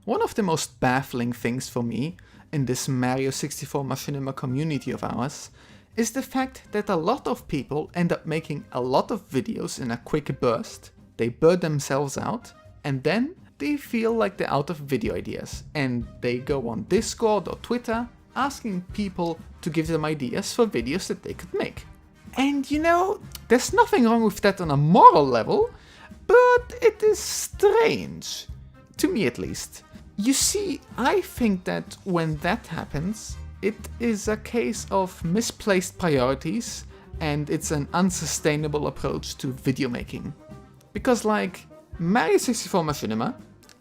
One of the most baffling things for me in this Mario 64 Machinima community of ours is the fact that a lot of people end up making a lot of videos in a quick burst, they burn themselves out, and then they feel like they're out of video ideas, and they go on Discord or Twitter asking people to give them ideas for videos that they could make. And you know, there's nothing wrong with that on a moral level, but it is strange. To me at least. You see, I think that when that happens, it is a case of misplaced priorities and it's an unsustainable approach to video making. Because like, Mario 64 Machinima,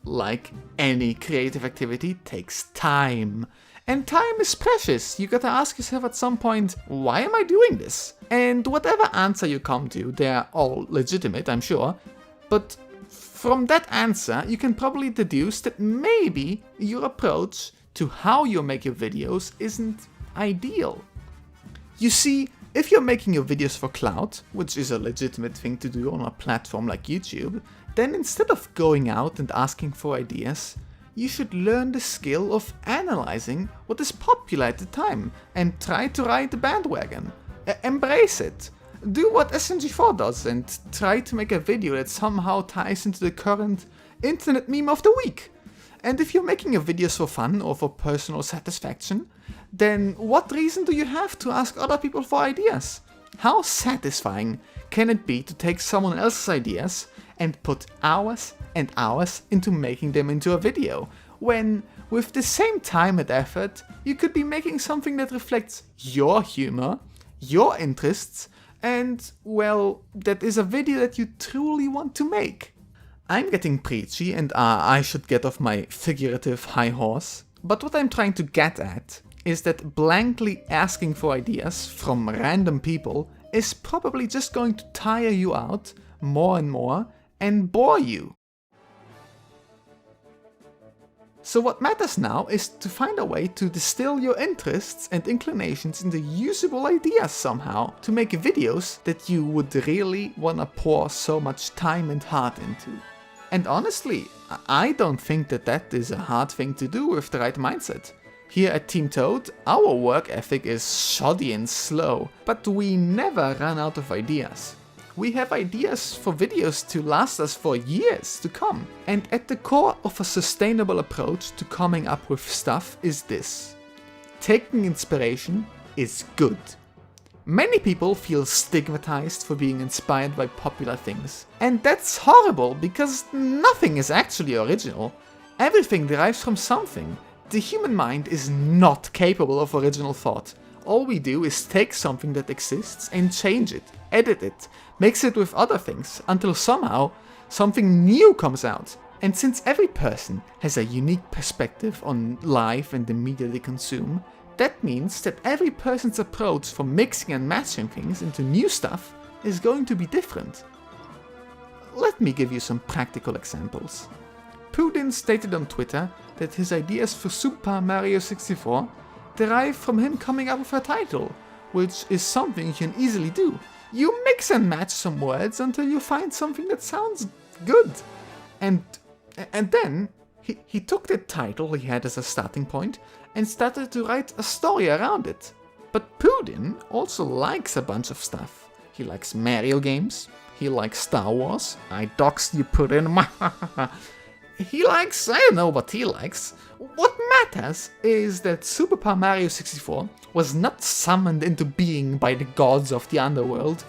like any creative activity, takes time. And time is precious. You gotta ask yourself at some point, why am I doing this? And whatever answer you come to, they're all legitimate, I'm sure, but from that answer, you can probably deduce that maybe your approach to how you make your videos isn't ideal. You see, if you're making your videos for clout, which is a legitimate thing to do on a platform like YouTube, then instead of going out and asking for ideas, you should learn the skill of analyzing what is popular at the time and try to ride the bandwagon. Embrace it. Do what SMG4 does and try to make a video that somehow ties into the current internet meme of the week. And if you're making your videos for fun or for personal satisfaction, then what reason do you have to ask other people for ideas? How satisfying can it be to take someone else's ideas and put hours and hours into making them into a video, when with the same time and effort you could be making something that reflects your humor, your interests, and, well, that is a video that you truly want to make. I'm getting preachy and I should get off my figurative high horse, but what I'm trying to get at is that blankly asking for ideas from random people is probably just going to tire you out more and more and bore you. So what matters now is to find a way to distill your interests and inclinations into usable ideas somehow, to make videos that you would really wanna pour so much time and heart into. And honestly, I don't think that that is a hard thing to do with the right mindset. Here at Team Toad, our work ethic is shoddy and slow, but we never run out of ideas. We have ideas for videos to last us for years to come. And at the core of a sustainable approach to coming up with stuff is this: taking inspiration is good. Many people feel stigmatized for being inspired by popular things. And that's horrible, because nothing is actually original. Everything derives from something. The human mind is not capable of original thought. All we do is take something that exists and change it, edit it, mix it with other things, until somehow something new comes out. And since every person has a unique perspective on life and the media they consume, that means that every person's approach for mixing and matching things into new stuff is going to be different. Let me give you some practical examples. Putin stated on Twitter that his ideas for Super Mario 64 derive from him coming up with a title, which is something you can easily do. You mix and match some words until you find something that sounds good. And then he took the title he had as a starting point and started to write a story around it. But Putin also likes a bunch of stuff. He likes Mario games, he likes Star Wars, I doxed you Putin, he likes, I don't know what he likes. What matters is that Super Mario 64 was not summoned into being by the gods of the underworld,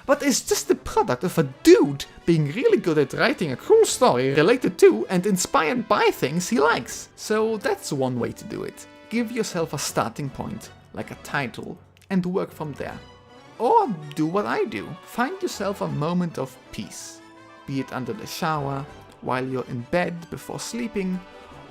but is just the product of a dude being really good at writing a cool story related to and inspired by things he likes. So that's one way to do it. Give yourself a starting point, like a title, and work from there. Or do what I do. Find yourself a moment of peace. Be it under the shower, while you're in bed before sleeping,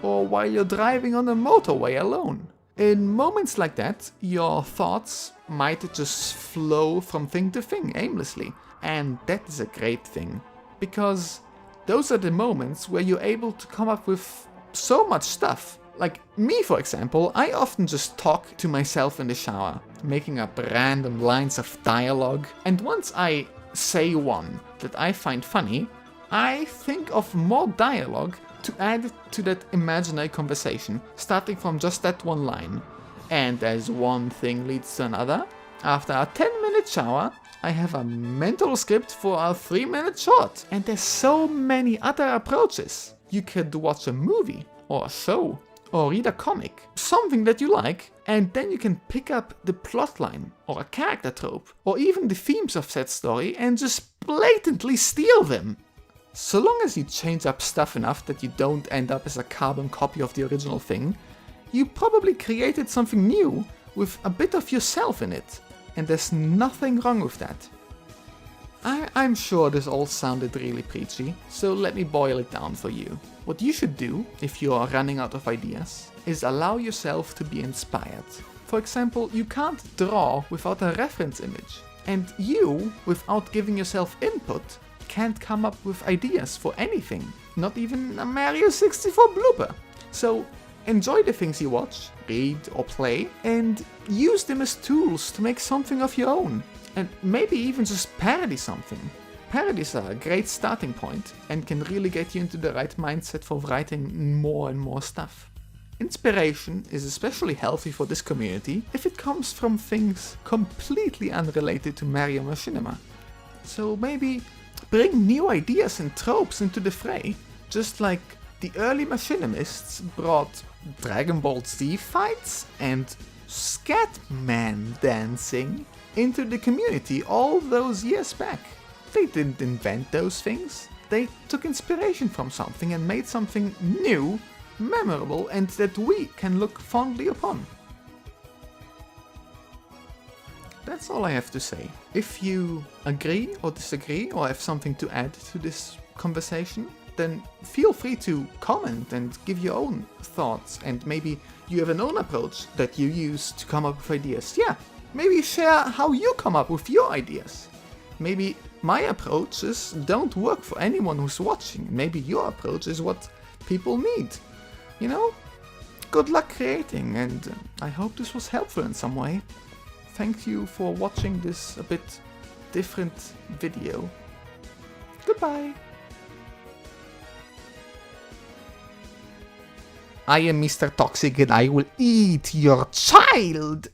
or while you're driving on a motorway alone. In moments like that, your thoughts might just flow from thing to thing aimlessly, and that is a great thing, because those are the moments where you're able to come up with so much stuff. Like me, for example, I often just talk to myself in the shower, making up random lines of dialogue, and once I say one that I find funny, I think of more dialogue to add to that imaginary conversation, starting from just that one line. And as one thing leads to another, after a 10-minute shower, I have a mental script for a 3-minute short. And there's so many other approaches. You could watch a movie, or a show, or read a comic, something that you like, and then you can pick up the plotline, or a character trope, or even the themes of that story and just blatantly steal them. So long as you change up stuff enough that you don't end up as a carbon copy of the original thing, you probably created something new with a bit of yourself in it, and there's nothing wrong with that. I'm sure this all sounded really preachy, so let me boil it down for you. What you should do, if you are running out of ideas, is allow yourself to be inspired. For example, you can't draw without a reference image, and you, without giving yourself input, can't come up with ideas for anything, not even a Mario 64 blooper. So enjoy the things you watch, read or play, and use them as tools to make something of your own. And maybe even just parody something. Parodies are a great starting point and can really get you into the right mindset for writing more and more stuff. Inspiration is especially healthy for this community if it comes from things completely unrelated to Mario Machinima. So maybe bring new ideas and tropes into the fray, just like the early Machinimists brought Dragon Ball Z fights and Scatman dancing into the community all those years back. They didn't invent those things. They took inspiration from something and made something new, memorable, and that we can look fondly upon. That's all I have to say. If you agree or disagree or have something to add to this conversation, then feel free to comment and give your own thoughts, and maybe you have an own approach that you use to come up with ideas. Yeah, maybe share how you come up with your ideas. Maybe my approaches don't work for anyone who's watching. Maybe your approach is what people need. You know? Good luck creating, and I hope this was helpful in some way. Thank you for watching this a bit different video. Goodbye. I am Mr. Toxic and I will eat your child!